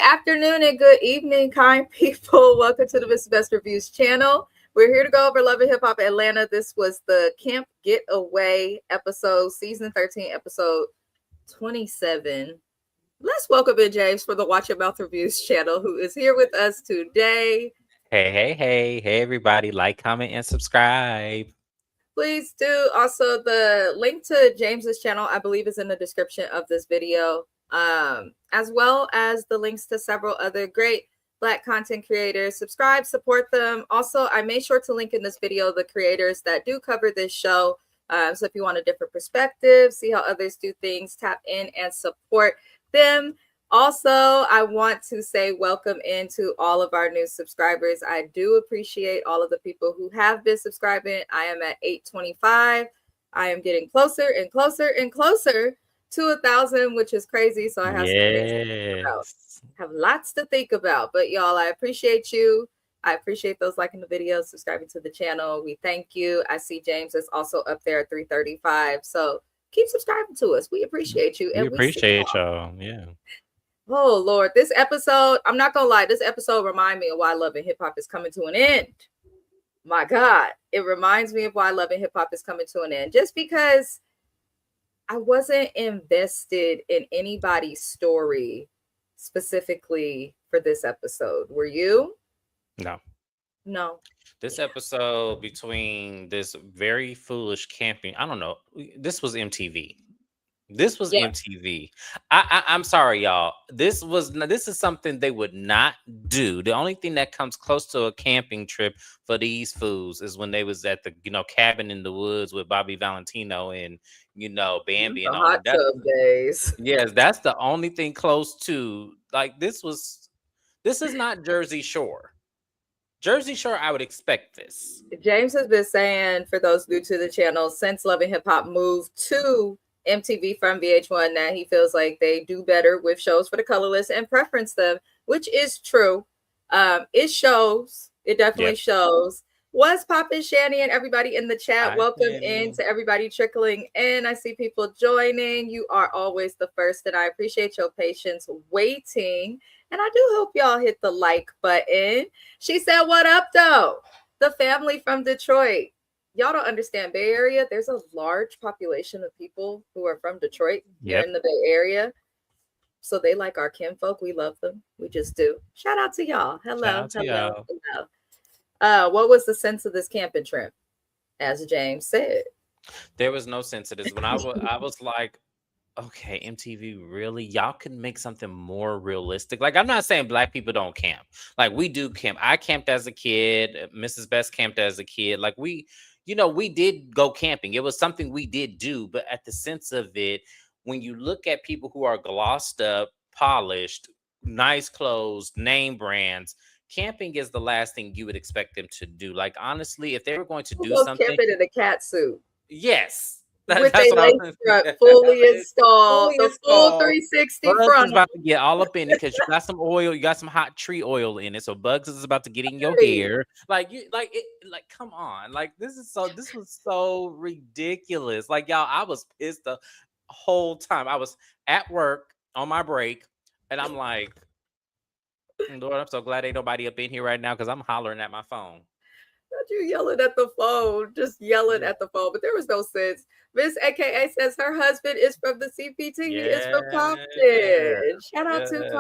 afternoon and good evening, kind people. Welcome to the MIZZES B3ST REVIEWS channel. We're here to go over Love and Hip Hop Atlanta. This was the Camp Getaway episode, season 13, episode 27. Let's welcome in James for the Watch Your Mouth Reviews channel, who is here with us today. Hey, everybody. Like, comment, and subscribe. Please do. Also, the link to James's channel, I believe, is in the description of this video, as well as the links to several other great Black content creators. Subscribe, support them. Also, I made sure to link in this video the creators that do cover this show. So if you want a different perspective, see how others do things, tap in and support them. Also, I want to say welcome into all of our new subscribers. I do appreciate all of the people who have been subscribing. I am at 825. I am getting closer and closer and closer to 1,000, which is crazy. So I have some things to think about. Have lots to think about. But y'all, I appreciate you. I appreciate those liking the video, subscribing to the channel. We thank you. I see James is also up there at 335. So keep subscribing to us. We appreciate you. We appreciate y'all. Yeah. Oh, Lord, this episode, I'm not going to lie, this episode reminds me of why Love and Hip Hop is coming to an end. My God, it reminds me of why Love and Hip Hop is coming to an end. Just because I wasn't invested in anybody's story specifically for this episode. Were you? No. This episode between this very foolish camping, I don't know. This was MTV. This was MTV. I'm sorry, y'all. This is something they would not do. The only thing that comes close to a camping trip for these fools is when they was at the cabin in the woods with Bobby Valentino and Bambi and all hot tub days. Yes, that's the only thing close to this is not Jersey Shore. Jersey Shore, I would expect this. James has been saying, for those new to the channel, since Love and Hip Hop moved to MTV from VH1, that he feels like they do better with shows for the colorless and preference them, which is true. It shows. It definitely shows. What's poppin', Shani, and everybody in the chat? Hi, welcome Shani. in to everybody trickling in. I see people joining. You are always the first, and I appreciate your patience waiting. And I do hope y'all hit the like button. She said, what up, though? The family from Detroit. Y'all don't understand Bay Area. There's a large population of people who are from Detroit here in the Bay Area. So they like our kinfolk. We love them. We just do. Shout out to y'all. Hello. Hello. What was the sense of this camping trip? As James said. There was no sense of this. When I was like, okay, MTV, really? Y'all can make something more realistic. Like, I'm not saying Black people don't camp. Like, we do camp. I camped as a kid. Mrs. Best camped as a kid. Like, we did go camping. It was something we did do. But at the sense of it, when you look at people who are glossed up, polished, nice clothes, name brands, camping is the last thing you would expect them to do. Like, honestly, if they were going to do something, camping in a cat suit. Yes. With a lace strap fully installed, the full 360 front. Is about to get all up in it because you got some oil, you got some hot tree oil in it, so bugs is about to get in your hair. Come on, this was so ridiculous. Like, y'all, I was pissed the whole time. I was at work on my break, and I'm like, Lord, I'm so glad ain't nobody up in here right now because I'm hollering at my phone. Not you yelling at the phone, just yelling at the phone. But there was no sense. Miss AKA says her husband is from the CPT. He is from Compton. Shout out to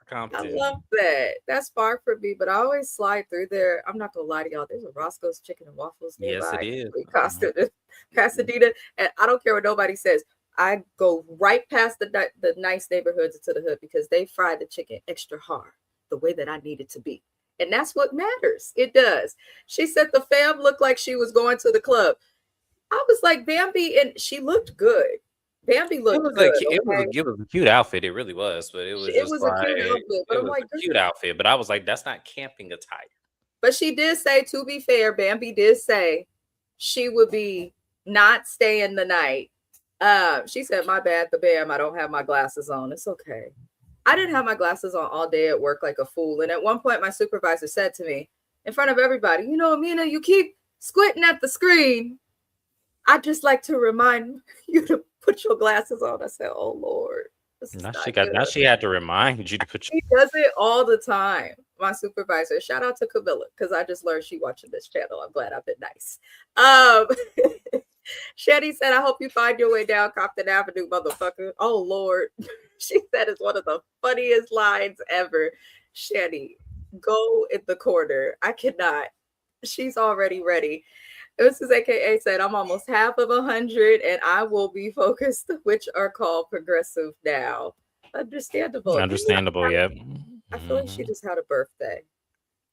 Compton. I love that. That's far from me, but I always slide through there. I'm not gonna lie to y'all. There's a Roscoe's Chicken and Waffles nearby. Yes, it is. Pasadena, and I don't care what nobody says. I go right past the nice neighborhoods into the hood because they fry the chicken extra hard, the way that I need it to be. And that's what matters. It does. She said the fam looked like she was going to the club. I was like, Bambi, and she looked good. Bambi looked good. It was a cute outfit. It really was. But it was a cute outfit. But I'm like, cute outfit. But I was like, that's not camping attire. But she did say, to be fair, Bambi did say she would be not staying the night. She said, my bad, the Bam, I don't have my glasses on. It's okay. I didn't have my glasses on all day at work like a fool. And at one point, my supervisor said to me in front of everybody, Amina, you keep squinting at the screen. I'd just like to remind you to put your glasses on. I said, oh, Lord. This is Now not now good. she had to remind you to put She does it all the time. My supervisor. Shout out to Camilla because I just learned she watching this channel. I'm glad I've been nice. Um, Shetty said, "I hope you find your way down Compton Avenue, motherfucker." Oh Lord, she said it's one of the funniest lines ever. Shetty, go in the corner. I cannot. She's already ready. This is AKA said, "I'm almost half of 100 and I will be focused, which are called progressive now." Understandable. understandable. Yep. I feel like she just had a birthday.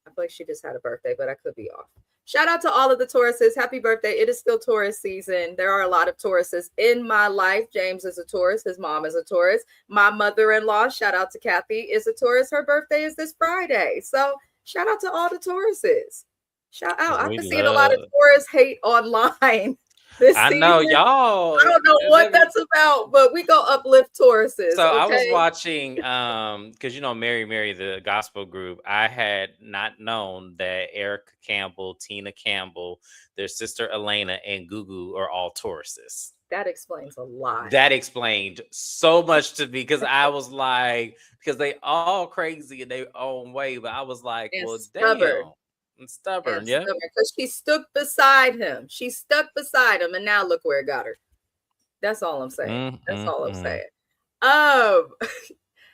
I feel like she just had a birthday, but I could be off. Shout out to all of the Tauruses. Happy birthday. It is still Taurus season. There are a lot of Tauruses in my life. James is a Taurus. His mom is a Taurus. My mother-in-law, shout out to Kathy, is a Taurus. Her birthday is this Friday. So shout out to all the Tauruses. Shout out. I've We been seeing a lot of love. Taurus hate online this I know season. y'all. I don't know what Baby. that's about, but we go uplift Tauruses. So I was Okay. watching, because Mary, the gospel group. I had not known that Erica Campbell, Tina Campbell, their sister Elena, and Gugu are all Tauruses. That explains a lot. That explained so much to me because I was like, because they all crazy in their own way, but I was like, And well, stubborn. damn, and stubborn, yeah. Because she stuck beside him. She stuck beside him, and now look where it got her. That's all I'm saying. That's all I'm saying.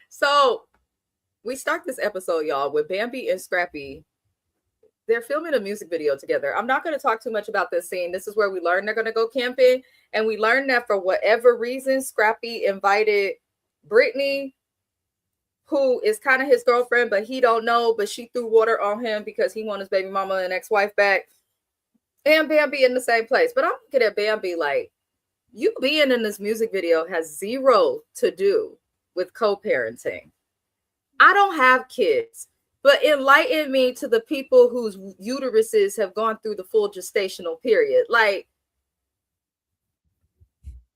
So we start this episode, y'all, with Bambi and Scrappy. They're filming a music video together. I'm not going to talk too much about this scene. This is where we learn they're going to go camping, and we learn that for whatever reason, Scrappy invited Brittany, who is kind of his girlfriend, but he don't know, but she threw water on him because he wants his baby mama and ex-wife back, and Bambi in the same place. But I'm looking at Bambi like, you being in this music video has zero to do with co-parenting. I don't have kids, but enlighten me to the people whose uteruses have gone through the full gestational period. Like,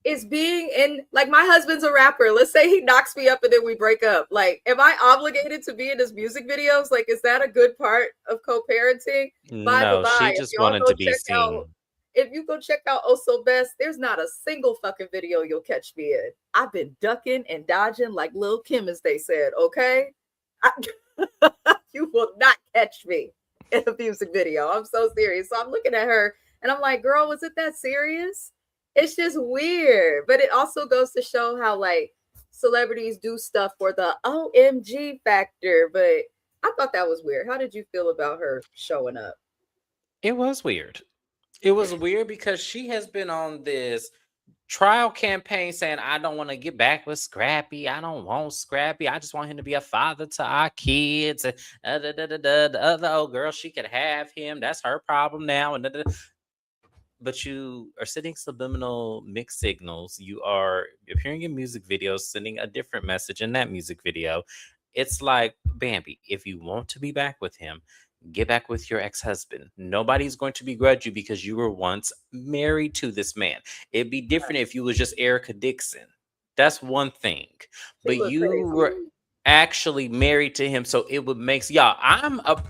is being in, like, my husband's a rapper. Let's say he knocks me up and then we break up. Like, am I obligated to be in his music videos? Like, is that a good part of co-parenting? No, she just wanted to be seen. If you go check out Oh So Best, there's not a single fucking video you'll catch me in. I've been ducking and dodging like Lil Kim, as they said, okay? You will not catch me in a music video. I'm so serious. So I'm looking at her and I'm like, girl, was it that serious? It's just weird. But it also goes to show how, like, celebrities do stuff for the OMG factor. But I thought that was weird. How did you feel about her showing up? It was weird. It was weird because she has been on this trial campaign saying, I don't want to get back with Scrappy. I don't want Scrappy. I just want him to be a father to our kids. The other old girl, she could have him. That's her problem now. But you are sending subliminal mixed signals. You are appearing in music videos, sending a different message in that music video. It's like, Bambi, if you want to be back with him, get back with your ex-husband. Nobody's going to begrudge you because you were once married to this man. It'd be different if you was just Erica Dixon. That's one thing. But you were actually married to him, so it would make I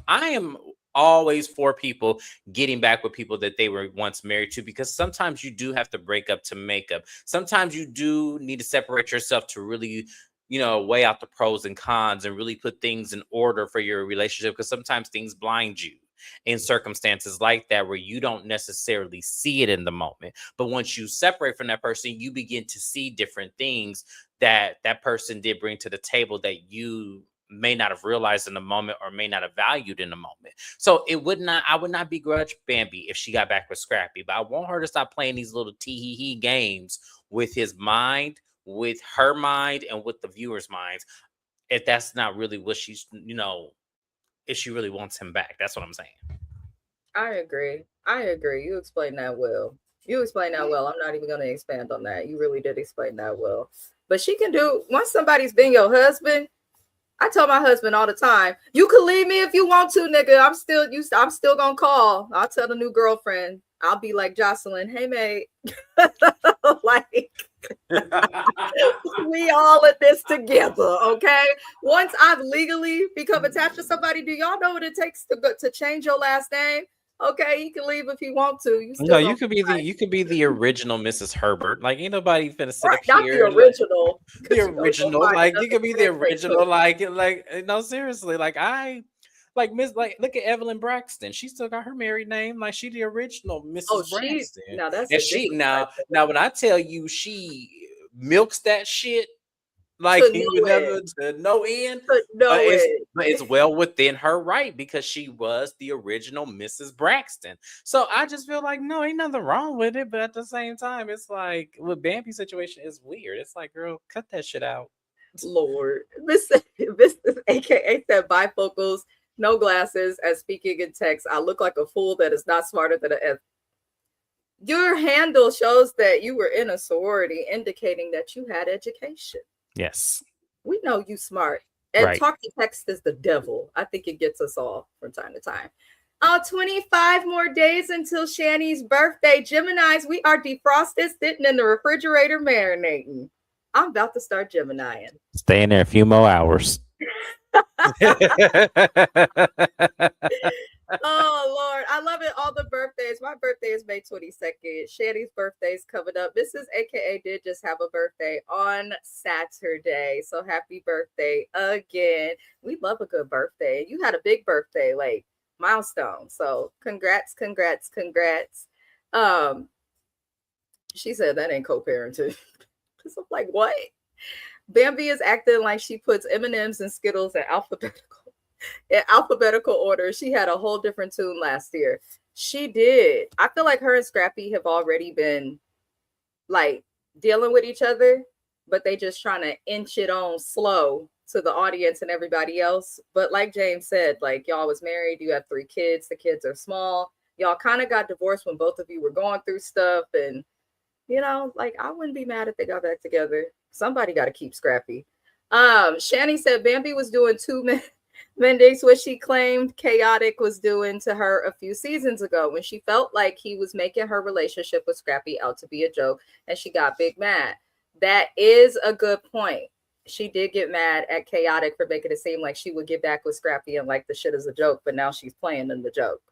am always for people getting back with people that they were once married to, because sometimes you do have to break up to make up. Sometimes you do need to separate yourself to really weigh out the pros and cons and really put things in order for your relationship, because sometimes things blind you in circumstances like that where you don't necessarily see it in the moment. But once you separate from that person, you begin to see different things that that person did bring to the table that you may not have realized in the moment or may not have valued in the moment. So I would not begrudge Bambi if she got back with Scrappy, but I want her to stop playing these little tee-hee-hee games with his mind, with her mind, and with the viewers' minds, if that's not really what she's, if she really wants him back. That's what I'm saying. I agree. You explained that well. I'm not even going to expand on that. You really did explain that well. But she can do, once somebody's been your husband, I tell my husband all the time, you can leave me if you want to, nigga. I'm still going to call. I'll tell the new girlfriend. I'll be like Jocelyn, hey, mate. Like, we all in this together, okay? Once I've legally become attached to somebody, do y'all know what it takes to change your last name? Okay, he can leave if he want to. You No, still you gonna could be the original Mrs. Herbert. Like ain't nobody finna sit right, up not the here like original, the because you know you're gonna original. find Like you another could be the candidate original. too. Like no, seriously. Like Miss like look at Evelyn Braxton. She still got her married name. Like she the original Oh, Mrs. she Braxton. now that's And a she different type of now when I tell you she milks that shit like to you know would it, never to no end. to But know it's it. but it's well within her right because she was the original Mrs. Braxton. So I just feel like no, ain't nothing wrong with it. But at the same time, it's like with Bambi's situation is weird. It's like, girl, cut that shit out. Lord, this is AKA said bifocals, no glasses, as speaking in text. I look like a fool that is not smarter than a. Your handle shows that you were in a sorority, indicating that you had education. Yes. We know you smart. And Right. talking text is the devil. I think it gets us all from time to time. 25 more days until Shani's birthday. Geminis, we are defrosted, sitting in the refrigerator marinating. I'm about to start Geminiing. Stay in there a few more hours. Oh Lord, I love it. All the birthdays. My birthday is May 22nd. Shanny's birthday is coming up. Mrs. AKA did just have a birthday on Saturday. So happy birthday again. We love a good birthday. You had a big birthday, like milestone. So congrats, congrats, congrats. Um, she said that ain't co-parenting. Because I'm like, what? Bambi is acting like she puts M&Ms and Skittles in alphabetical order. She had a whole different tune last year. She did. I feel like her and Scrappy have already been like dealing with each other, but they just trying to inch it on slow to the audience and everybody else. But like James said, like y'all was married, you have 3 kids, the kids are small. Y'all kind of got divorced when both of you were going through stuff. And, you know, like I wouldn't be mad if they got back together. Somebody got to keep Scrappy. Shani said Bambi was doing 2 Mendes what she claimed Chaotic was doing to her a few seasons ago when she felt like he was making her relationship with Scrappy out to be a joke and she got big mad. That is a good point. She did get mad at Chaotic for making it seem like she would get back with Scrappy and like the shit is a joke, but now she's playing in the joke.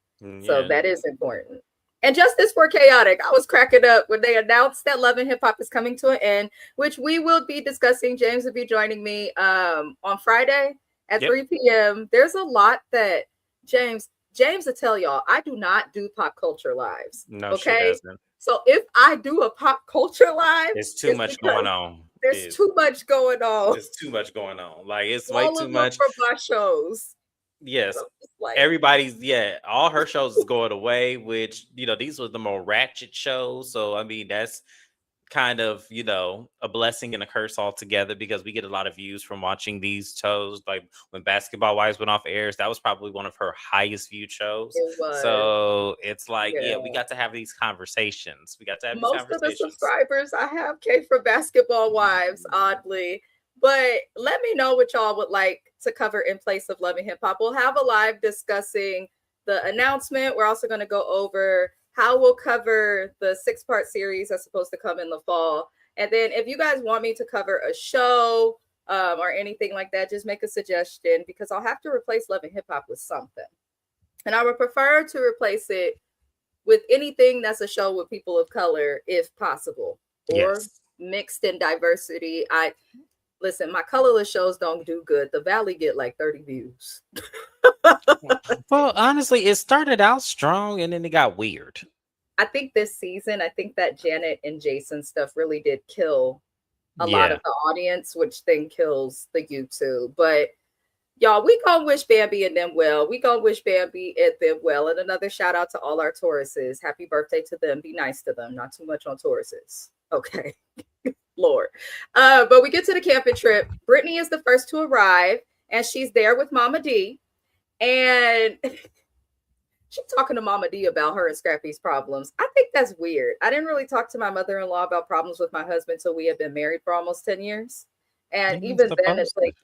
So that is important. And justice for Chaotic. I was cracking up when they announced that Love and Hip Hop is coming to an end, which we will be discussing. James will be joining me on Friday at 3 p.m. There's a lot that James will tell y'all. I do not do pop culture lives. No, okay. she doesn't. So if I do a pop culture live, There's too much going on. There's too much going on. There's too much going on. Like it's all way too of much from my shows. Yes. Like, everybody's all her shows is going away, which these were the more ratchet shows. So I mean that's kind of a blessing and a curse altogether because we get a lot of views from watching these shows. Like when Basketball Wives went off airs, that was probably one of her highest viewed shows. it was. So it's like we got to have these conversations. We got to have Most these conversations. of the subscribers I have came for Basketball Wives, oddly. But let me know what y'all would like to cover in place of Love and Hip Hop. We'll have a live discussing the announcement. We're also going to go over how we'll cover the 6-part series that's supposed to come in the fall. And then if you guys want me to cover a show or anything like that, just make a suggestion because I'll have to replace Love and Hip Hop with something. And I would prefer to replace it with anything that's a show with people of color, if possible, or mixed in diversity. Listen, my colorless shows don't do good. The Valley get like 30 views. Well, honestly, it started out strong and then it got weird. I think this season, that Janet and Jason stuff really did kill a lot of the audience, which then kills the YouTube. But y'all, we gonna wish Bambi and them well. We gonna wish Bambi and them well. And another shout out to all our Tauruses. Happy birthday to them. Be nice to them. Not too much on Tauruses. Okay. Lord. But we get to the camping trip. Brittany is the first to arrive, and she's there with Mama D. And she's talking to Mama D about her and Scrappy's problems. I think that's weird. I didn't really talk to my mother-in-law about problems with my husband until we had been married for almost 10 years. And even then, it's like,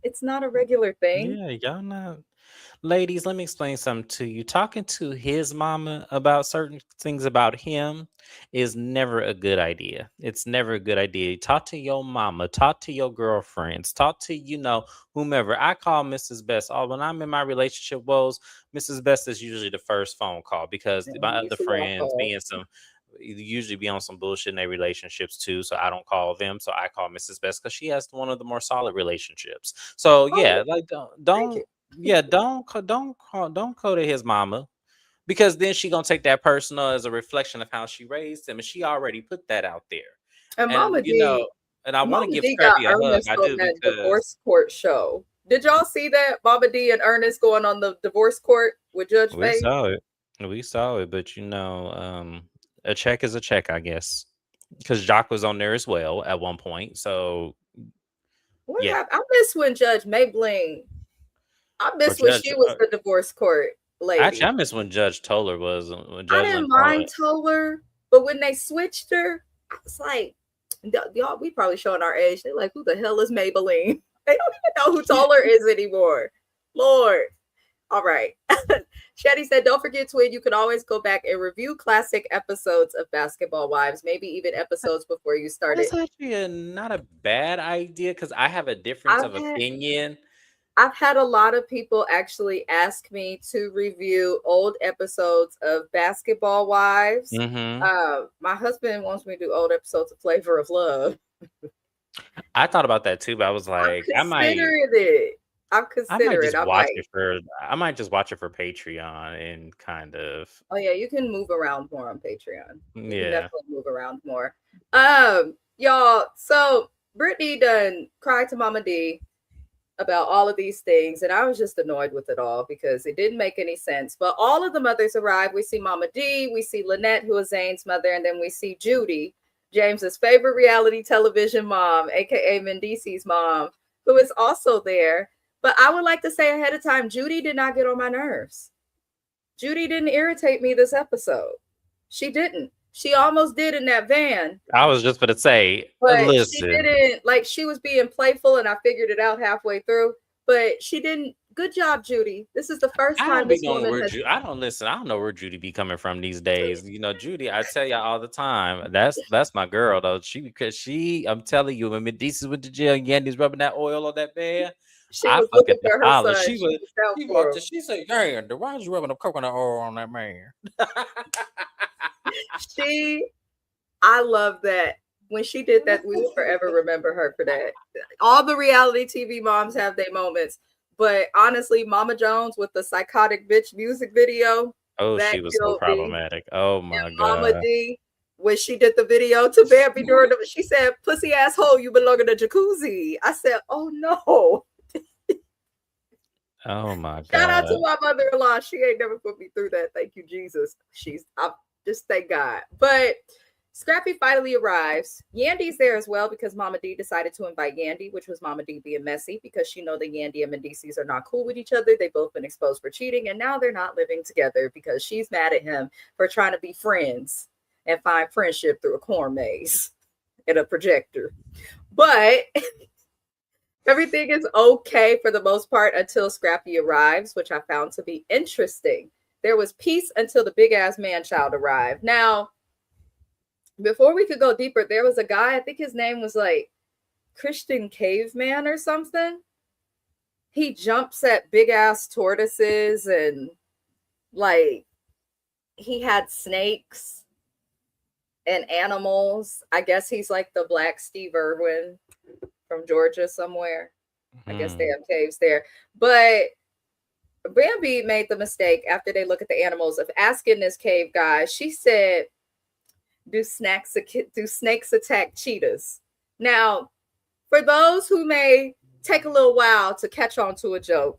it's not a regular thing. Yeah, y'all not. Ladies, let me explain something to you. Talking to his mama about certain things about him is never a good idea. It's never a good idea. Talk to your mama, talk to your girlfriends, talk to, whomever. I call Mrs. Best. When I'm in my relationship woes, Mrs. Best is usually the first phone call because And my you other see y'all friends call. usually be on some bullshit in their relationships too. So I don't call them. So I call Mrs. Best because she has one of the more solid relationships. So Oh, yeah, like thank don't you. yeah, don't call to his mama because then she gonna take that personal as a reflection of how she raised him, and she already put that out there. And And and I want to Mama give D got Scrappy a hug. Ernest I on do that because divorce court show. Did y'all see that? Mama D and Ernest going on the divorce court with Judge we Faye? saw it. We saw it, but a check is a check, I guess. Because Jacques was on there as well at one point. So What yeah, happened? I miss when Judge Maybling. I or miss when Judge. she was the divorce court Actually, I lady. miss when Judge Toller was when I Judge didn't Toller. mind Toller, but when they switched her, I was like, y'all, we probably showing our age. They're like, who the hell is Maybelline? They don't even know who Toller is anymore. Lord. All right. Shady said, don't forget, Twin, you can always go back and review classic episodes of Basketball Wives, maybe even episodes before you started. That's actually not a bad idea because I have a difference I've of had opinion. I've had a lot of people actually ask me to review old episodes of Basketball Wives. Hmm. My husband wants me to do old episodes of Flavor of Love. I thought about that too, but I was I'm like, considering it. I'm I might considering. just I watch might. it for, I might just watch it for Patreon and kind of, Oh yeah, you can move around more on Patreon. You can yeah. definitely move around more. Y'all. So Brittany done cried to Mama D about all of these things, and I was just annoyed with it all because it didn't make any sense. But all of the mothers arrive. We see Mama D, we see Lynette, who is Zane's mother, and then we see Judy, James's favorite reality television mom, aka Mendici's mom, who is also there. But I would like to say ahead of time, Judy did not get on my nerves. Judy didn't irritate me this episode. She didn't. She almost did in that van, I was just going to say, but she listen, didn't. Like, she was being playful and I figured it out halfway through, but she didn't. Good job, Judy. This is the first I time don't be this knowing woman where has. I don't listen. I don't know where Judy be coming from these days. Judy, I tell y'all all the time. That's my girl though. I'm telling you, when Medicis went to jail and Yandy's rubbing that oil on that man, She I was fucking looking for her holler. son. She was down She for walked him. to, she said, Yandy, why is you rubbing the coconut oil on that man? I love that. When she did that, we will forever remember her for that. All the reality TV moms have their moments, but honestly, Mama Jones with the psychotic bitch music video, Oh, that she was so killed me. problematic. Oh my Mama god. D, when she did the video to Bambi during the, she said, "Pussy asshole, you belong in a jacuzzi." I said, "Oh no!" Oh my Shout out god. to my mother-in-law. She ain't never put me through that. Thank you, Jesus. I just thank God. But Scrappy finally arrives. Yandy's there as well because Mama D decided to invite Yandy, which was Mama D being messy because she know that Yandy and Mendices are not cool with each other. They've both been exposed for cheating, and now they're not living together because she's mad at him for trying to be friends and find friendship through a corn maze and a projector. But everything is okay for the most part until Scrappy arrives, which I found to be interesting. There was peace until the big ass man child arrived. Now, before we could go deeper, there was a guy, I think his name was like Christian Caveman or something. He jumps at big ass tortoises and like he had snakes and animals. I guess he's like the Black Steve Irwin from Georgia somewhere. I guess they have caves there. But Bambi made the mistake after they look at the animals of asking this cave guy. She said, do snakes attack cheetahs? Now, for those who may take a little while to catch on to a joke,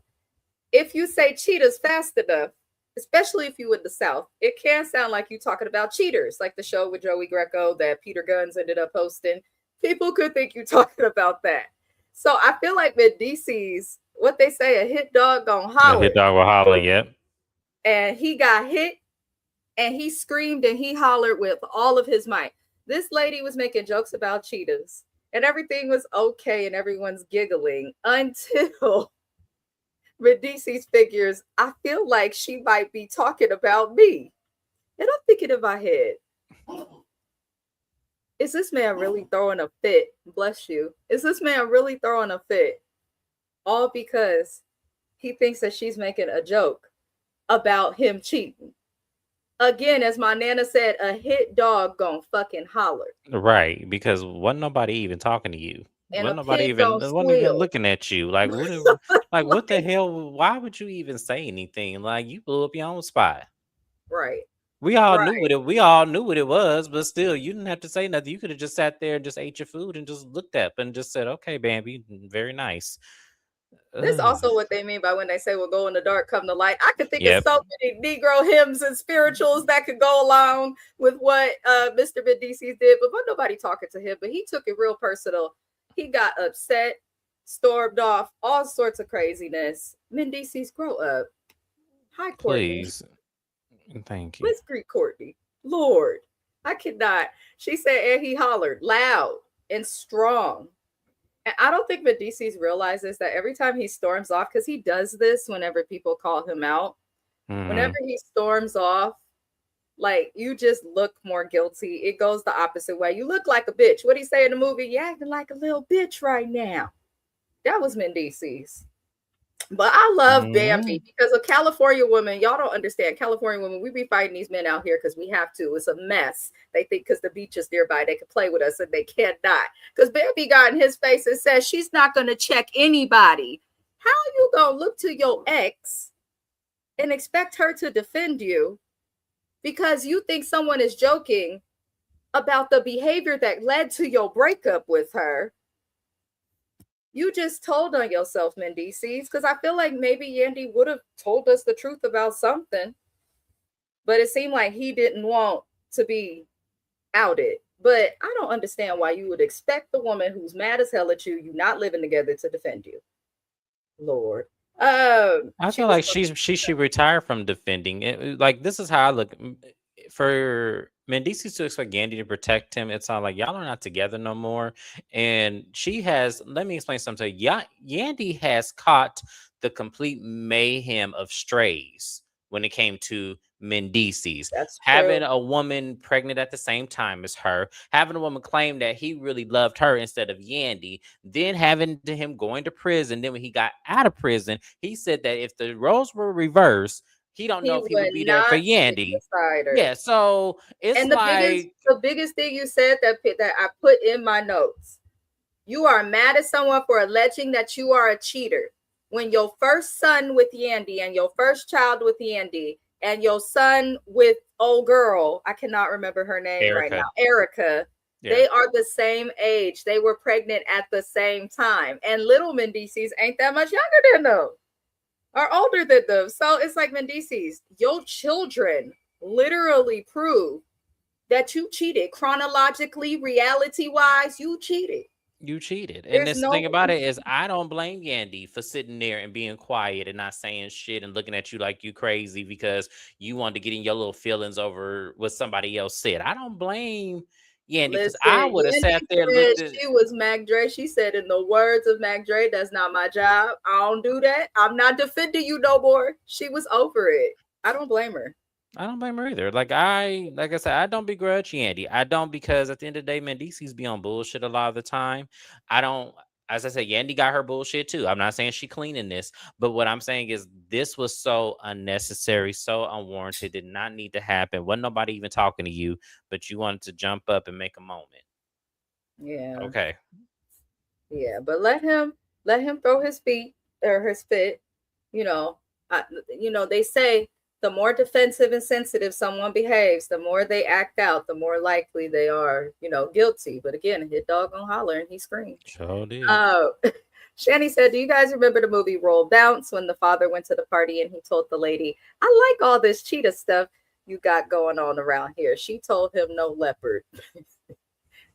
if you say cheetahs fast enough, especially if you in the South, it can sound like you talking about cheaters, like the show with Joey Greco that Peter Guns ended up hosting. People could think you talking about that. So I feel like with DC's, what they say, a hit dog gonna The holler. hit dog will holler, yep. And he got hit and he screamed and he hollered with all of his might. This lady was making jokes about cheetahs and everything was okay and everyone's giggling until Medicis figures, I feel like she might be talking about me. And I'm thinking in my head, is this man really throwing a fit? Bless you. Is this man really throwing a fit? All because he thinks that she's making a joke about him cheating. Again, as my nana said, a hit dog gon' fucking holler. Right, because wasn't nobody even talking to you. And a Wasn't pig gon' even squeal. looking at you. Like like what the hell? Why would you even say anything? Like you blew up your own spot. Right. We all knew Right. we all knew what it was, but still you didn't have to say nothing. You could have just sat there and just ate your food and just looked up and just said, "Okay, Bambi, very nice." This Ugh. also what they mean by when they say we'll go in the dark, come the light. I could think of Yep, so many Negro hymns and spirituals that could go along with what Mr. Medicis did, but nobody talking to him. But he took it real personal. He got upset, stormed off, all sorts of craziness. Medicis, grow up. Hi, Courtney. please. Thank you. Let's greet Courtney. Lord, I cannot. She said, and he hollered loud and strong. And I don't think Medicis realizes that every time he storms off, because he does this whenever people call him out, whenever he storms off, like you just look more guilty. It goes the opposite way. You look like a bitch. What do you say in the movie? You acting like a little bitch right now. That was Medicis. But I love Bambi because a California woman, y'all don't understand. California women, we be fighting these men out here because we have to. It's a mess. They think because the beach is nearby, they can play with us and they cannot. Because Bambi got in his face and says she's not going to check anybody. How you going to look to your ex and expect her to defend you because you think someone is joking about the behavior that led to your breakup with her? You just told on yourself, Medicis, because I feel like maybe Yandy would have told us the truth about something, but it seemed like he didn't want to be outed. But I don't understand why you would expect the woman who's mad as hell at you not living together, to defend you. Lord. I feel like she should retire from defending it. Like this is how I look for Mendici to expect Yandy to protect him. It's not like y'all are not together no more. And she has. Let me explain something. Yandy has caught the complete mayhem of strays when it came to Mendicis. That's Having true. a woman pregnant at the same time as her, having a woman claim that he really loved her instead of Yandy, then having him going to prison. Then when he got out of prison, he said that if the roles were reversed, he don't know He if he would would be there for not pick Yandy. beside her. Yeah, so it's And like the biggest thing you said that I put in my notes. You are mad at someone for alleging that you are a cheater when your first son with Yandy and your first child with Yandy and your son with old girl, I cannot remember her name right now, Erica, yeah. they are the same age. They were pregnant at the same time. And little Mendicis ain't that much younger than them, are older than them. So it's like, Mendicis, your children literally prove that you cheated. Chronologically, reality-wise, you cheated. You cheated. And There's this no thing about it is I don't blame Yandy for sitting there and being quiet and not saying shit and looking at you like you crazy because you wanted to get in your little feelings over what somebody else said. I don't blame Yandy because Listen, I would have Yandy sat there and said looked at she was Mac Dre. She said, in the words of Mac Dre, that's not my job. I don't do that. I'm not defending you no more. She was over it. I don't blame her. I don't blame her either. Like I said, I don't begrudge Yandy. I don't because at the end of the day, Mendicis be on bullshit a lot of the time. I don't. As I said, Yandy got her bullshit too. I'm not saying she cleaning this, but what I'm saying is this was so unnecessary, so unwarranted, did not need to happen. Wasn't nobody even talking to you, but you wanted to jump up and make a moment. Yeah. Okay. Yeah, but let him throw his feet or his fit. You know, they say the more defensive and sensitive someone behaves, the more they act out, the more likely they are, guilty. But again, hit dog gonna holler and he screamed. Sure did. Shani said, do you guys remember the movie Roll Bounce when the father went to the party and he told the lady, I like all this cheetah stuff you got going on around here. She told him no leopard.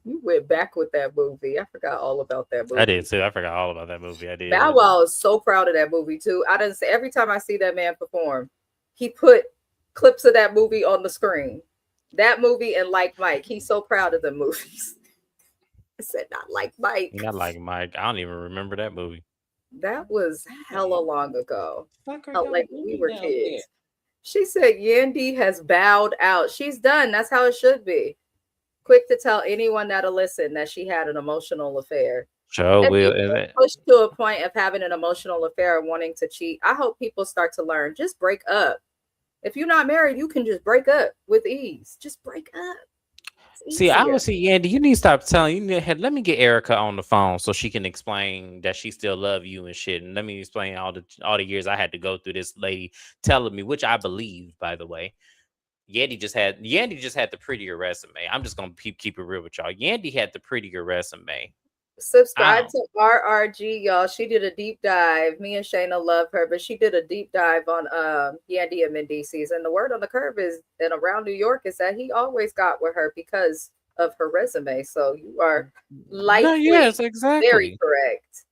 You went back with that movie. I forgot all about that movie. I did too. I forgot all about that movie. I did. Bow Wow is so proud of that movie too. I didn't say every time I see that man perform, he put clips of that movie on the screen. That movie and Like Mike. He's so proud of the movies. I said not Like Mike. Not Like Mike. I don't even remember that movie. That was hella long ago. Fuck her, Like don't we be were down there. kids. She said Yandy has bowed out. She's done. That's how it should be. Quick to tell anyone that'll listen that she had an emotional affair. Sure If will. you get pushed to a point of having an emotional affair or wanting to cheat, I hope people start to learn. Just break up. If you're not married, you can just break up with ease. Just break up. See, I would see Yandy. You need to stop telling. You need, let me get Erica on the phone so she can explain that she still love you and shit. And let me explain all the years I had to go through this lady telling me, which I believed, by the way. Yandy just had the prettier resume. I'm just gonna keep it real with y'all. Yandy had the prettier resume. Subscribe to RRG, y'all. She did a deep dive. Me and Shayna love her, but she did a deep dive on Yandy and Mendices. And the word on the curve is, and around New York, is that he always got with her because of her resume. So you are likely yes, exactly. very correct.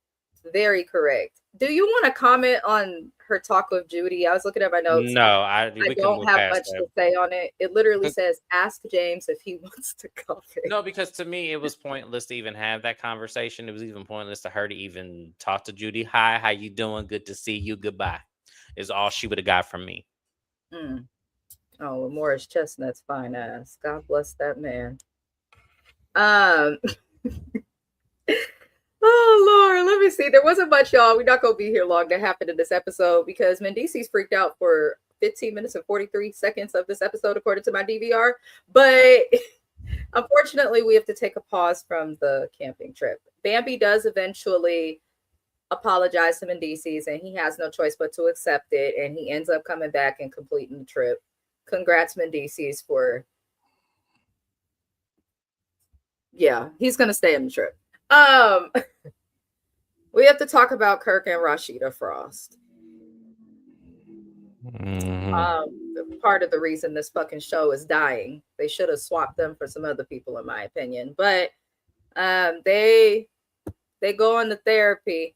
Very correct. Do you want to comment on her talk with Judy? I was looking at my notes. No, I don't have much to say on it. It literally says, ask James if he wants to coffee. No, because to me, it was pointless to even have that conversation. It was even pointless to her to even talk to Judy. Hi, how you doing? Good to see you. Goodbye. Is all she would have got from me. Oh, well, Morris Chestnut's fine ass. God bless that man. Oh Lord, let me see. There wasn't much, y'all. We're not gonna be here long. That happened in this episode because Mendices freaked out for 15 minutes and 43 seconds of this episode, according to my DVR. But unfortunately, we have to take a pause from the camping trip. Bambi does eventually apologize to Mendices, and he has no choice but to accept it. And he ends up coming back and completing the trip. Congrats, Mendices, for he's gonna stay on the trip. We have to talk about Kirk and Rashida Frost. Part of the reason this fucking show is dying. They should have swapped them for some other people, in my opinion. But they go into therapy.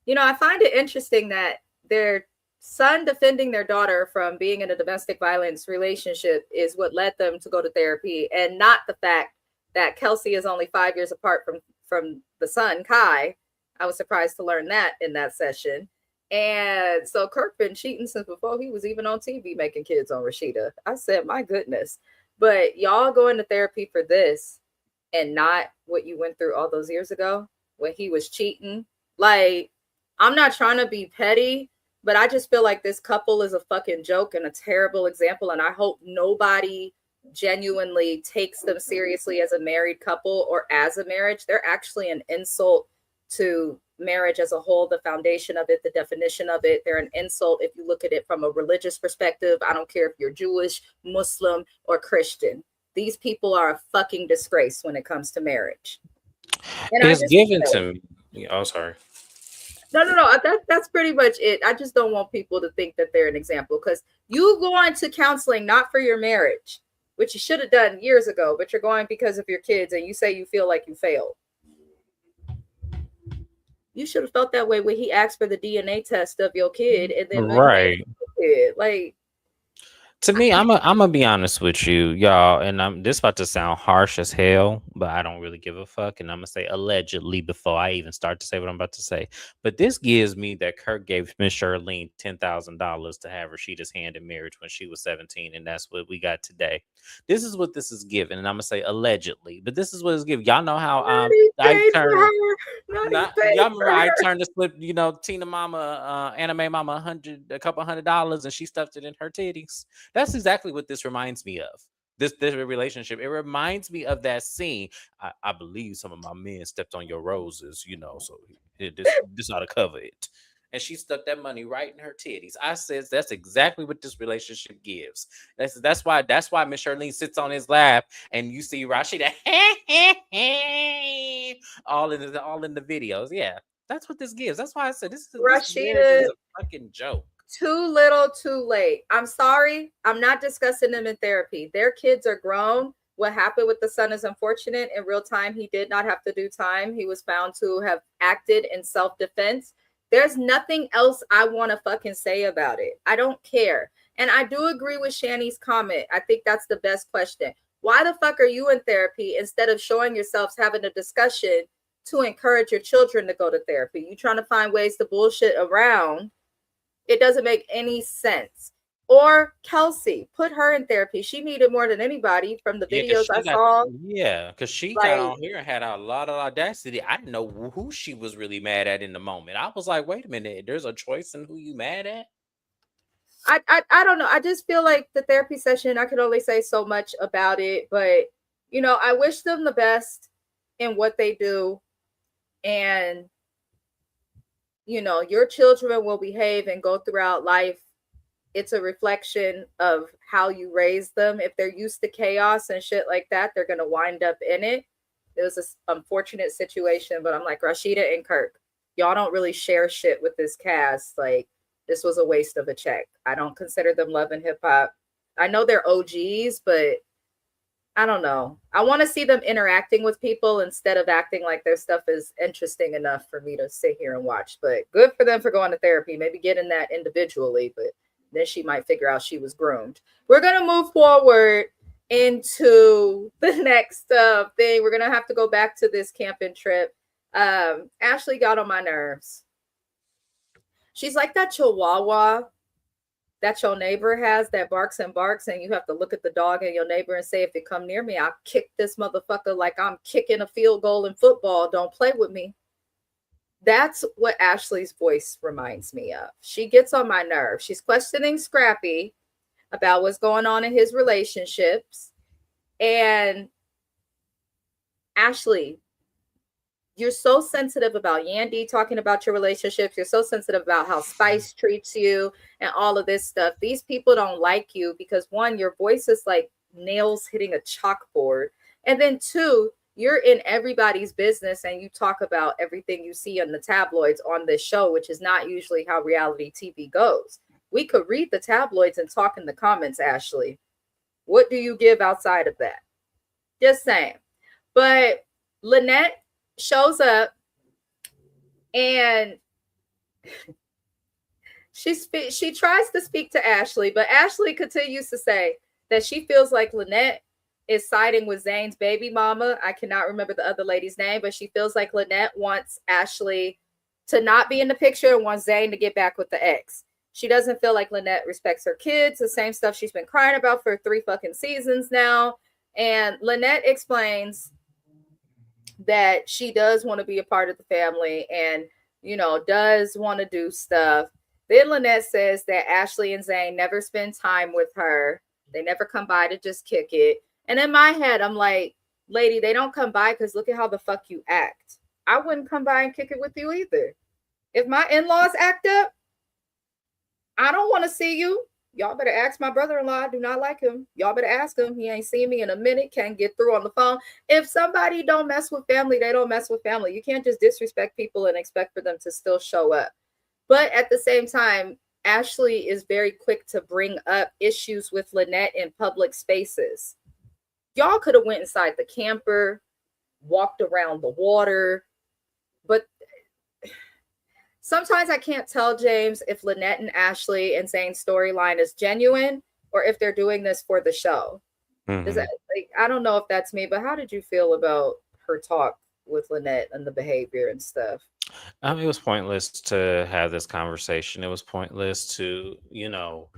You know, I find it interesting that their son defending their daughter from being in a domestic violence relationship is what led them to go to therapy, and not the fact that Kelsey is only 5 years apart from the son, Kai. I was surprised to learn that in that session. And so Kirk been cheating since before he was even on TV making kids on Rashida. I said, my goodness. But y'all go into therapy for this and not what you went through all those years ago when he was cheating. Like, I'm not trying to be petty, but I just feel like this couple is a fucking joke and a terrible example. And I hope nobody genuinely takes them seriously as a married couple or as a marriage. They're actually an insult to marriage as a whole, the foundation of it, the definition of it. They're an insult if you look at it from a religious perspective. I don't care if you're Jewish, Muslim, or Christian. These people are a fucking disgrace when it comes to marriage. And it's given to me. Oh, sorry. No. That's pretty much it. I just don't want people to think that they're an example, because you go on to counseling not for your marriage, which you should have done years ago, but you're going because of your kids, and you say you feel like you failed. You should have felt that way when he asked for the DNA test of your kid, and then right. Like, to me, I'm gonna be honest with you, y'all, and I'm this about to sound harsh as hell, but I don't really give a fuck, and I'm gonna say allegedly before I even start to say what I'm about to say. But this gives me that Kirk gave Miss Charlene $10,000 to have Rashida's hand in marriage when she was 17, and that's what we got today. This is what this is given, and I'm gonna say allegedly, but this is what it's given. Y'all know how I turned. Y'all remember I turned to slip, Tina Mama, anime Mama, a couple $100, and she stuffed it in her titties. That's exactly what this reminds me of. This relationship. It reminds me of that scene. I believe some of my men stepped on your roses, so this ought to cover it. And she stuck that money right in her titties. I says that's exactly what this relationship gives. That's why Miss Charlene sits on his lap and you see Rashida all in the videos. Yeah, that's what this gives. That's why I said this is a fucking joke. Too little, too late. I'm sorry. I'm not discussing them in therapy. Their kids are grown. What happened with the son is unfortunate. In real time, he did not have to do time. He was found to have acted in self-defense. There's nothing else I want to fucking say about it. I don't care. And I do agree with Shani's comment. I think that's the best question. Why the fuck are you in therapy instead of showing yourselves having a discussion to encourage your children to go to therapy. You're trying to find ways to bullshit around. It doesn't make any sense. Or Kelsey, put her in therapy. She needed more than anybody from the videos I saw. Because she got on here and had a lot of audacity. I didn't know who she was really mad at in the moment. I was like, wait a minute, there's a choice in who you mad at? I don't know. I just feel like the therapy session, I could only say so much about it, but you know, I wish them the best in what they do. And you know, your children will behave and go throughout life. It's a reflection of how you raise them. If they're used to chaos and shit like that, they're going to wind up in it. It was an unfortunate situation, but I'm like, Rashida and Kirk, y'all don't really share shit with this cast. Like, this was a waste of a check. I don't consider them Love and Hip Hop. I know they're OGs, but I don't know. I want to see them interacting with people instead of acting like their stuff is interesting enough for me to sit here and watch. But good for them for going to therapy. Maybe getting that individually, but then she might figure out she was groomed. We're going to move forward into the next thing. We're going to have to go back to this camping trip. Ashley got on my nerves. She's like that chihuahua that your neighbor has that barks and barks, and you have to look at the dog and your neighbor and say, if it come near me, I'll kick this motherfucker like I'm kicking a field goal in football. Don't play with me. That's what Ashley's voice reminds me of. She gets on my nerves. She's questioning Scrappy about what's going on in his relationships. And Ashley, you're so sensitive about Yandy talking about your relationships. You're so sensitive about how Spice treats you and all of this stuff. These people don't like you because, one, your voice is like nails hitting a chalkboard. And then two, you're in everybody's business and you talk about everything you see in the tabloids on this show, which is not usually how reality TV goes. We could read the tabloids and talk in the comments, Ashley. What do you give outside of that? Just saying. But Lynette shows up and she tries to speak to Ashley, but Ashley continues to say that she feels like Lynette is siding with Zane's baby mama. I cannot remember the other lady's name, but she feels like Lynette wants Ashley to not be in the picture and wants Zane to get back with the ex. She doesn't feel like Lynette respects her kids, the same stuff she's been crying about for 3 fucking seasons now. And Lynette explains that she does want to be a part of the family and, you know, does want to do stuff. Then Lynette says that Ashley and Zane never spend time with her. They never come by to just kick it. And in my head, I'm like, lady, they don't come by because look at how the fuck you act. I wouldn't come by and kick it with you either. If my in-laws act up, I don't want to see you. Y'all better ask my brother-in-law. I do not like him. Y'all better ask him. He ain't seen me in a minute. Can't get through on the phone. If somebody don't mess with family, they don't mess with family. You can't just disrespect people and expect for them to still show up. But at the same time, Ashley is very quick to bring up issues with Lynette in public spaces. Y'all could have went inside the camper, walked around the water, but sometimes I can't tell, James, if Lynette and Ashley and Zane's storyline is genuine or if they're doing this for the show. Does that, like, I don't know if that's me, but how did you feel about her talk with Lynette and the behavior and stuff? It was pointless to have this conversation. It was pointless to, you know,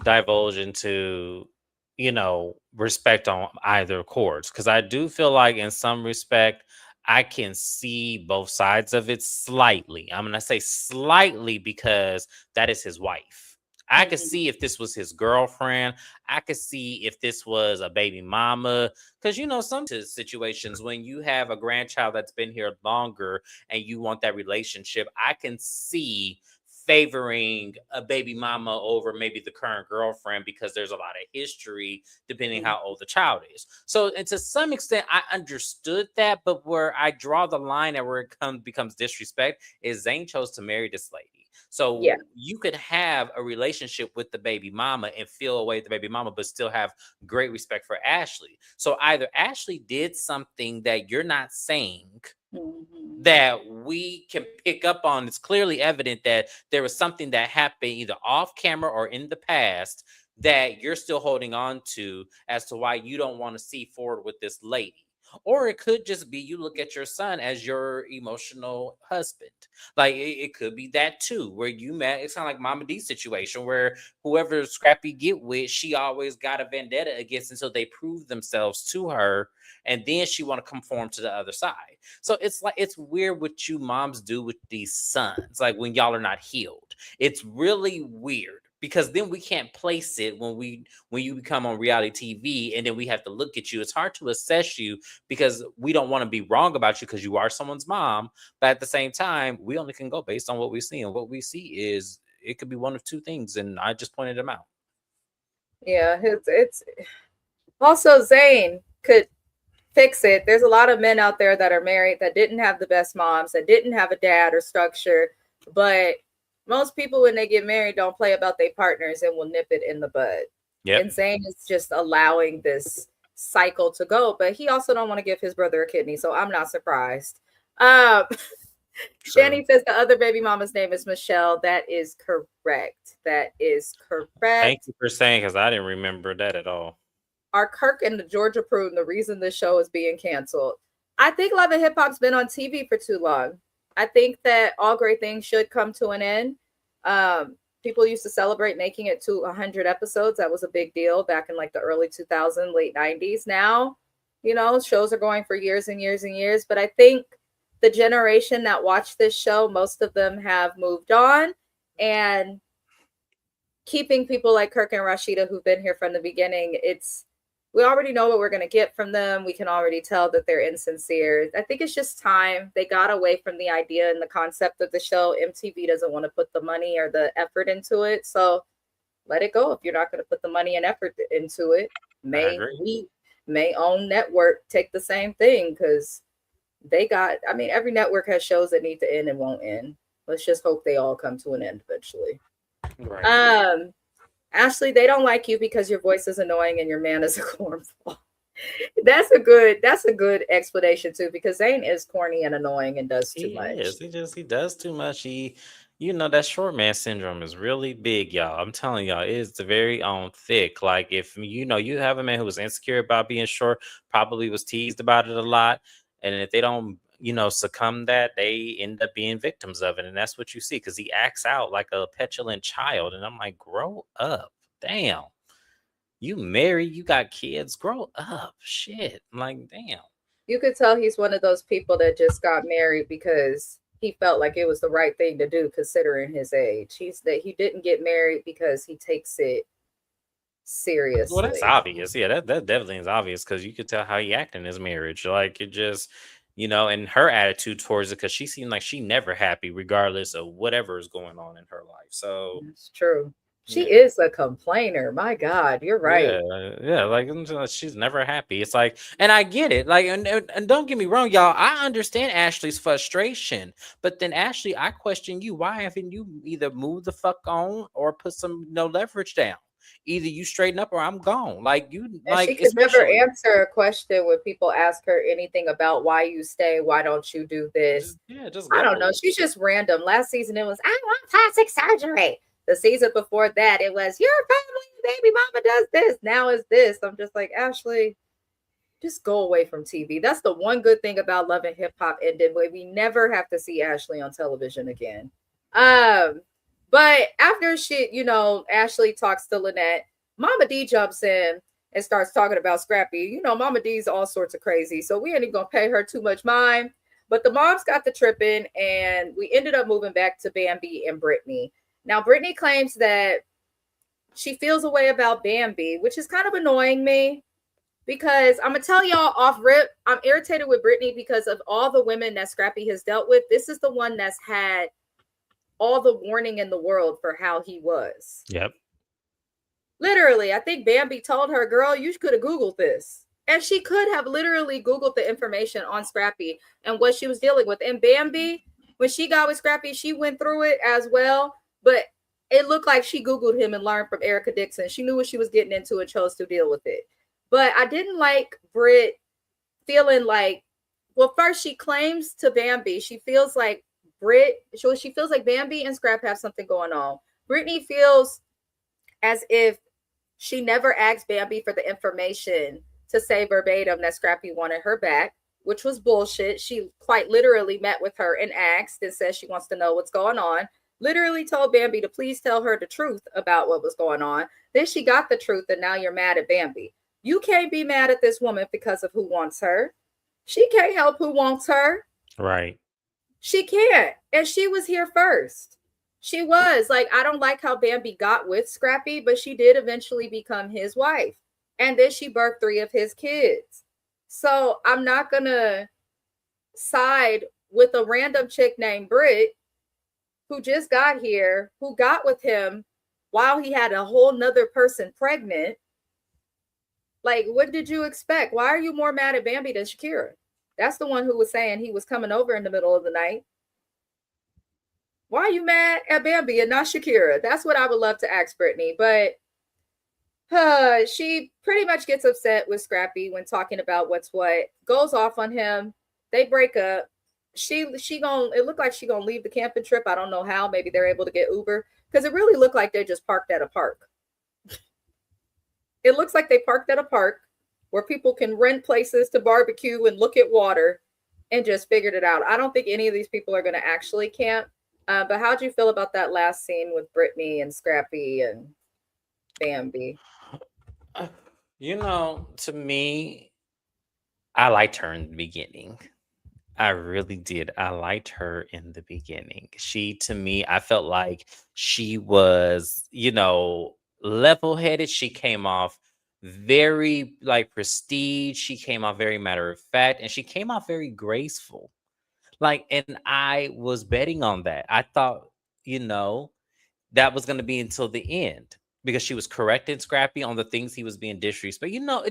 divulge into, you know, respect on either courts. Because I do feel like in some respect, I can see both sides of it slightly. I'm going to say slightly because that is his wife. I could see if this was his girlfriend. I could see if this was a baby mama. Because, you know, some situations when you have a grandchild that's been here longer and you want that relationship, I can see favoring a baby mama over maybe the current girlfriend because there's a lot of history depending how old the child is. So, and to some extent, I understood that, but where I draw the line and where it becomes disrespect is Zane chose to marry this lady. So you could have a relationship with the baby mama and feel away the baby mama, but still have great respect for Ashley. So either Ashley did something that you're not saying that we can pick up on. It's clearly evident that there was something that happened either off camera or in the past that you're still holding on to as to why you don't want to see forward with this lady. Or it could just be you look at your son as your emotional husband. Like it could be that too, where you met. It's kind of like Mama D's situation, where whoever Scrappy get with, she always got a vendetta against until they prove themselves to her, and then she want to conform to the other side. So it's like it's weird what you moms do with these sons, like when y'all are not healed. It's really weird because then we can't place it when you become on reality TV, and then we have to look at you. It's hard to assess you because we don't want to be wrong about you because you are someone's mom, but at the same time, we only can go based on what we see, and what we see is it could be one of two things, and I just pointed them out. Yeah, it's also Zayn could fix it. There's a lot of men out there that are married that didn't have the best moms, that didn't have a dad or structure, but most people when they get married don't play about their partners and will nip it in the bud. Yep. And Zayn is just allowing this cycle to go, but he also don't want to give his brother a kidney, so I'm not surprised. Shani says the other baby mama's name is Michelle. That is correct. That is correct. Thank you for saying, because I didn't remember that at all. Are Kirk and the Georgia Prune the reason this show is being canceled? I think Love and Hip Hop's been on TV for too long. I think that all great things should come to an end. People used to celebrate making it to 100 episodes. That was a big deal back in like the early 2000s, late 90s. Now, you know, shows are going for years and years and years. But I think the generation that watched this show, most of them have moved on. And keeping people like Kirk and Rashida, who've been here from the beginning, we already know what we're going to get from them. We can already tell that they're insincere. I think it's just time. They got away from the idea and the concept of the show. MTV doesn't want to put the money or the effort into it. So let it go. If you're not going to put the money and effort into it, may own network take the same thing, because every network has shows that need to end and won't end. Let's just hope they all come to an end eventually. Right. Ashley, they don't like you because your voice is annoying and your man is a cornball. That's a good explanation too, because Zayn is corny and annoying and does too much. He does too much. That short man syndrome is really big, y'all. I'm telling y'all, it's very thick. Like if you have a man who was insecure about being short, probably was teased about it a lot, and if they don't succumb that, they end up being victims of it. And that's what you see, because he acts out like a petulant child. And I'm like, grow up. Damn. You married, you got kids, grow up. Shit. I'm like, damn. You could tell he's one of those people that just got married because he felt like it was the right thing to do considering his age. He didn't get married because he takes it seriously. Well, that's obvious. Yeah, that definitely is obvious, because you could tell how he acted in his marriage. Like it just and her attitude towards it, because she seemed like she never happy regardless of whatever is going on in her life. So it's true. She is a complainer. My God, you're right. Yeah, like she's never happy. It's like, and I get it. Like, and don't get me wrong, y'all. I understand Ashley's frustration, but then Ashley, I question you. Why haven't you either moved the fuck on or put some leverage down? Either you straighten up or I'm gone. Like you, and like she could never answer a question when people ask her anything about why you stay. Why don't you do this? I don't know. She's just random. Last season it was, I want plastic surgery. The season before that, it was, your family, baby mama does this. Now it's this. I'm just like, Ashley, just go away from TV. That's the one good thing about Love and Hip Hop ended. We never have to see Ashley on television again. But after Ashley talks to Lynette, Mama D jumps in and starts talking about Scrappy. Mama D's all sorts of crazy. So we ain't even going to pay her too much mind. But the moms got the tripping, and we ended up moving back to Bambi and Brittany. Now, Brittany claims that she feels a way about Bambi, which is kind of annoying me, because I'm going to tell y'all off rip, I'm irritated with Brittany because of all the women that Scrappy has dealt with. This is the one that's had all the warning in the world for how he was. Yep. Literally, I think Bambi told her, girl, you could have Googled this. And she could have literally Googled the information on Scrappy and what she was dealing with. And Bambi, when she got with Scrappy, she went through it as well. But it looked like she Googled him and learned from Erica Dixon. She knew what she was getting into and chose to deal with it. But I didn't like Britt feeling like, well, first she claims to Bambi, she feels like she feels like Bambi and Scrap have something going on. Brittany feels as if she never asked Bambi for the information to say verbatim that Scrappy wanted her back, which was bullshit. She quite literally met with her and asked and says she wants to know what's going on. Literally told Bambi to please tell her the truth about what was going on. Then she got the truth, and now you're mad at Bambi. You can't be mad at this woman because of who wants her. She can't help who wants her. Right. She can't. And she was here first. She was. Like, I don't like how Bambi got with Scrappy, but she did eventually become his wife. And then she birthed 3 of his kids. So I'm not going to side with a random chick named Britt who just got here, who got with him while he had a whole nother person pregnant. Like, what did you expect? Why are you more mad at Bambi than Shakira? That's the one who was saying he was coming over in the middle of the night. Why are you mad at Bambi and not Shakira? That's what I would love to ask Brittany. But she pretty much gets upset with Scrappy when talking about what's what, goes off on him. They break up. It looked like she gonna leave the camping trip. I don't know how. Maybe they're able to get Uber, because it really looked like they just parked at a park. It looks like they parked at a park where people can rent places to barbecue and look at water, and just figured it out. I don't think any of these people are going to actually camp. But how do you feel about that last scene with Brittany and Scrappy and Bambi? You know, to me, I liked her in the beginning. I really did. I liked her in the beginning. She, to me, I felt like she was, level headed. She came off very like prestige. She came off very matter of fact, and she came off very graceful. Like, and I was betting on that. I thought, that was going to be until the end, because she was correcting Scrappy on the things he was being disrespectful.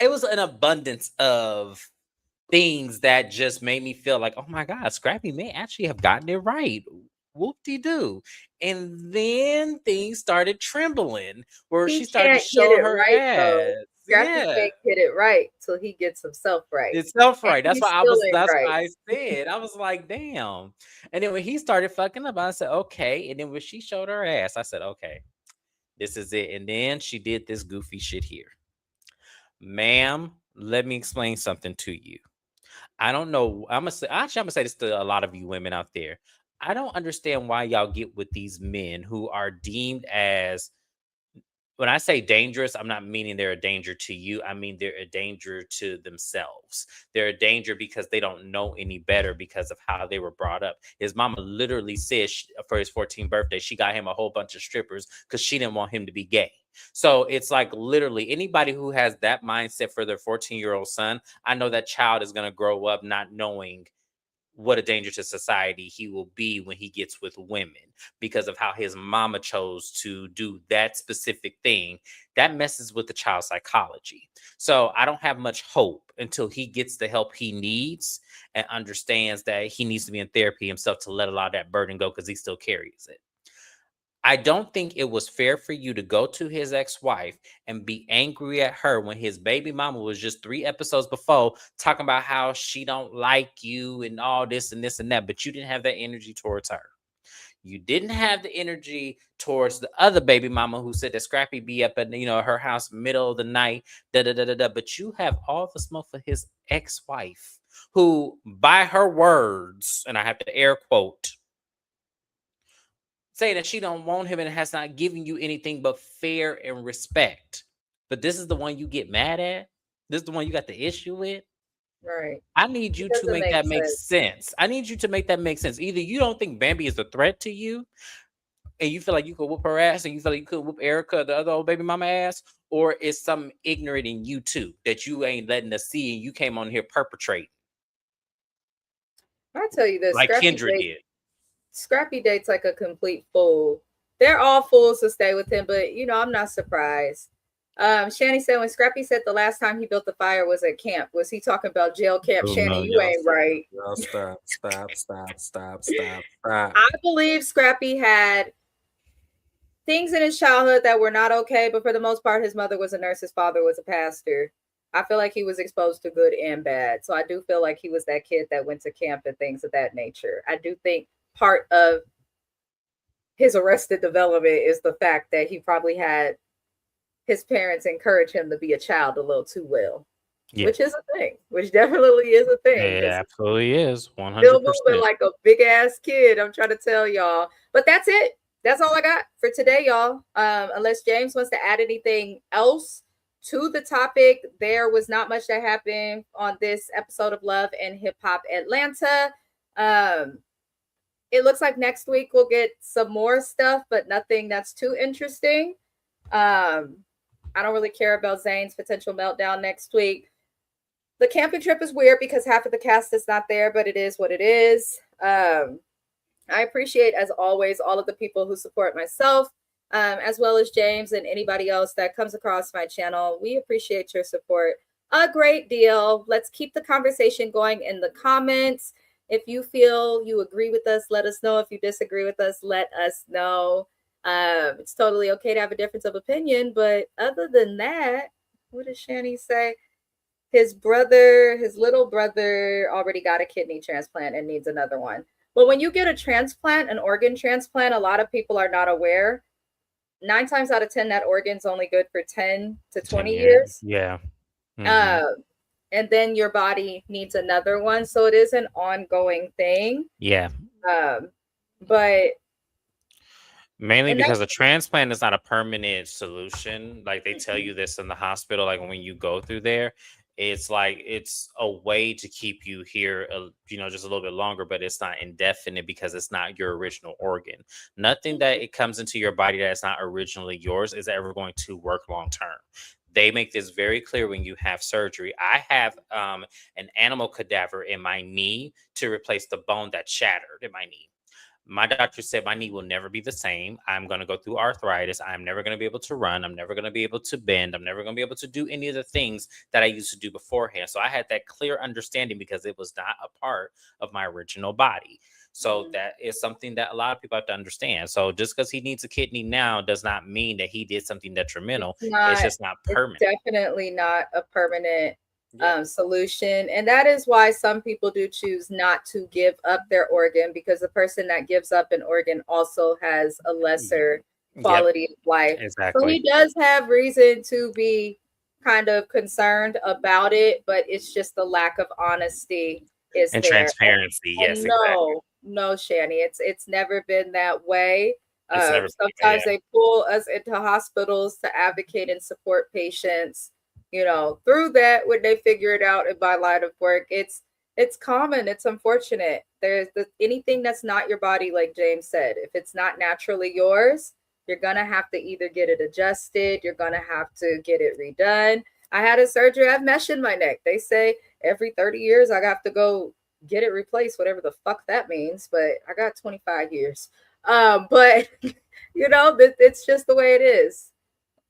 It was an abundance of things that just made me feel like, oh my God, Scrappy may actually have gotten it right. Whoop-de-doo. And then things started trembling, where she started to show her Right, though. ass. Scrappy Yeah. can't get it right till he gets himself right. Itself And right. he still ain't That's right. why I said. I was like, damn. And then when he started fucking up, I said, okay. And then when she showed her ass, I said, okay, this is it. And then she did this goofy shit here. Ma'am, let me explain something to you. I don't know. I'm gonna say this to a lot of you women out there. I don't understand why y'all get with these men who are deemed as, when I say dangerous, I'm not meaning they're a danger to you. I mean they're a danger to themselves. They're a danger because they don't know any better because of how they were brought up. His mama literally said for his 14th birthday, she got him a whole bunch of strippers because she didn't want him to be gay. So it's like literally anybody who has that mindset for their 14-year-old son, I know that child is going to grow up not knowing what a danger to society he will be when he gets with women, because of how his mama chose to do that specific thing. That messes with the child's psychology. So I don't have much hope until he gets the help he needs and understands that he needs to be in therapy himself to let a lot of that burden go, because he still carries it. I don't think it was fair for you to go to his ex-wife and be angry at her when his baby mama was just 3 episodes before talking about how she don't like you and all this and this and that, but you didn't have that energy towards her. You didn't have the energy towards the other baby mama who said that Scrappy be up at her house middle of the night, da da da da da. But you have all the smoke for his ex-wife, who, by her words, and I have to air quote, say that she don't want him and has not given you anything but fair and respect. But this is the one you get mad at. This is the one you got the issue with. Right. I need you to make that make sense. I need you to make that make sense. Either you don't think Bambi is a threat to you, and you feel like you could whoop her ass, and you feel like you could whoop Erica, the other old baby mama ass, or it's something ignorant in you too that you ain't letting us see, and you came on here perpetrating. I tell you this, like Kendra did. Scrappy dates like a complete fool. They're all fools to stay with him, but I'm not surprised. Shani said when Scrappy said the last time he built the fire was at camp, was he talking about jail camp? Shani, no, you ain't right. No, stop. I believe Scrappy had things in his childhood that were not okay, but for the most part, his mother was a nurse, his father was a pastor. I feel like he was exposed to good and bad. So I do feel like he was that kid that went to camp and things of that nature. I do think part of his arrested development is the fact that he probably had his parents encourage him to be a child a little too well. Yeah. Which is a thing, which definitely is a thing. It absolutely is. Still 100%. moving like a big ass kid. I'm trying to tell y'all. But that's it. That's all I got for today, y'all. Unless James wants to add anything else to the topic, there was not much that happened on this episode of Love and Hip Hop Atlanta. It looks like next week we'll get some more stuff, but nothing that's too interesting. I don't really care about Zayn's potential meltdown next week. The camping trip is weird because half of the cast is not there, but it is what it is. I appreciate, as always, all of the people who support myself, as well as James and anybody else that comes across my channel. We appreciate your support a great deal. Let's keep the conversation going in the comments. If you feel you agree with us, let us know. If you disagree with us, let us know. It's totally okay to have a difference of opinion, but other than that, what does Shani say? His little brother already got a kidney transplant and needs another one. But when you get a transplant, an organ transplant, a lot of people are not aware. 9 times out of 10, that organ's only good for 10 to 20 years. Yeah. Mm-hmm. And then your body needs another one. So it is an ongoing thing. Yeah. But mainly because a transplant is not a permanent solution. Like they tell you this in the hospital, like when you go through there, it's like it's a way to keep you here, just a little bit longer, but it's not indefinite because it's not your original organ. Nothing that it comes into your body that's not originally yours is ever going to work long term. They make this very clear when you have surgery. I have an animal cadaver in my knee to replace the bone that shattered in my knee. My doctor said my knee will never be the same. I'm going to go through arthritis. I'm never going to be able to run. I'm never going to be able to bend. I'm never going to be able to do any of the things that I used to do beforehand. So I had that clear understanding because it was not a part of my original body. So that is something that a lot of people have to understand. So just because he needs a kidney now does not mean that he did something detrimental. It's just not permanent. It's definitely not a permanent solution. And that is why some people do choose not to give up their organ, because the person that gives up an organ also has a lesser quality of life. Exactly. So he does have reason to be kind of concerned about it, but it's just the lack of honesty and transparency. Yes, no, Shani, it's never been that way. Sometimes they pull us into hospitals to advocate and support patients, through that when they figure it out in my line of work. It's common. It's unfortunate. There's anything that's not your body, like James said, if it's not naturally yours, you're going to have to either get it adjusted. You're going to have to get it redone. I had a surgery. I have mesh in my neck. They say every 30 years, I have to go get it replaced, whatever the fuck that means. But I got 25 years. But, it's just the way it is.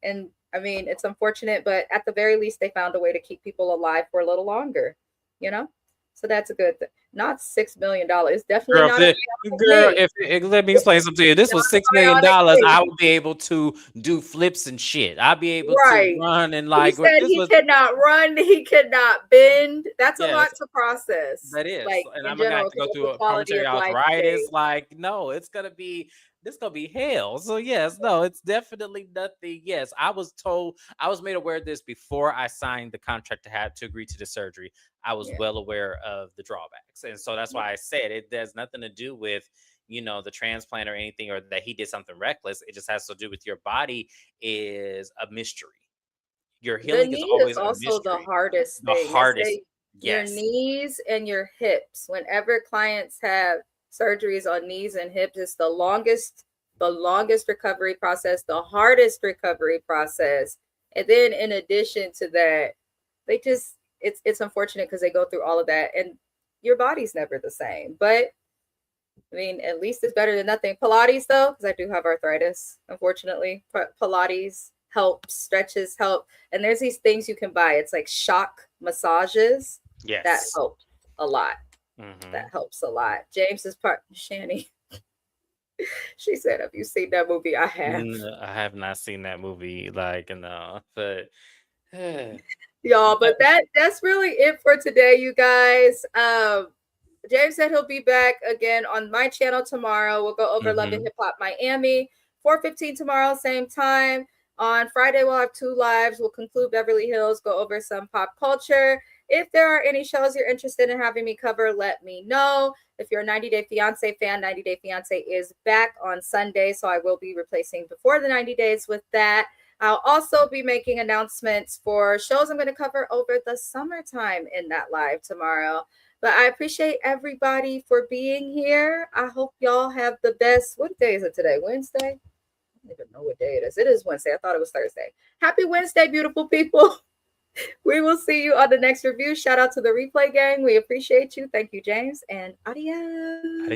And I mean, it's unfortunate, but at the very least, they found a way to keep people alive for a little longer, So that's a good thing. Not $6 million. Definitely girl, not. Let me explain something to you. This was $6 million. I would be able to do flips and shit. I'd be able to run and like. He said he cannot run. He cannot bend. That's a lot to process. That is, like, and I'm gonna have to go through a pulmonary arthritis. Like, no, it's gonna be hell. So yes, no, it's definitely nothing. Yes, I was made aware of this before I signed the contract to agree to the surgery. I was well aware of the drawbacks, and so that's why I said it. There's nothing to do with the transplant or anything, or that he did something reckless. It just has to do with your body is a mystery. Your healing is always also the hardest thing. Your knees and your hips. Whenever clients have surgeries on knees and hips, it's the longest recovery process, the hardest recovery process. And then in addition to that, it's unfortunate because they go through all of that and your body's never the same. But I mean, at least it's better than nothing. Pilates, though, because I do have arthritis, unfortunately. Pilates helps, stretches help. And there's these things you can buy. It's like shock massages. Yes. That help a lot. That helps a lot. James's part, Shani. She said, "Have you seen that movie?" I have. I have not seen that movie. But y'all. But that's really it for today, you guys. James said he'll be back again on my channel tomorrow. We'll go over Love and Hip Hop Miami, 4:15 tomorrow, same time. On Friday, we'll have 2 lives. We'll conclude Beverly Hills, go over some pop culture. If there are any shows you're interested in having me cover, let me know. If you're a 90 Day Fiancé fan, 90 Day Fiancé is back on Sunday, so I will be replacing Before the 90 Days with that. I'll also be making announcements for shows I'm going to cover over the summertime in that live tomorrow. But I appreciate everybody for being here. I hope y'all have the best. What day is it today? Wednesday? I don't even know what day it is. It is Wednesday. I thought it was Thursday. Happy Wednesday, beautiful people. We will see you on the next review. Shout out to the replay gang. We appreciate you. Thank you, James, and adios.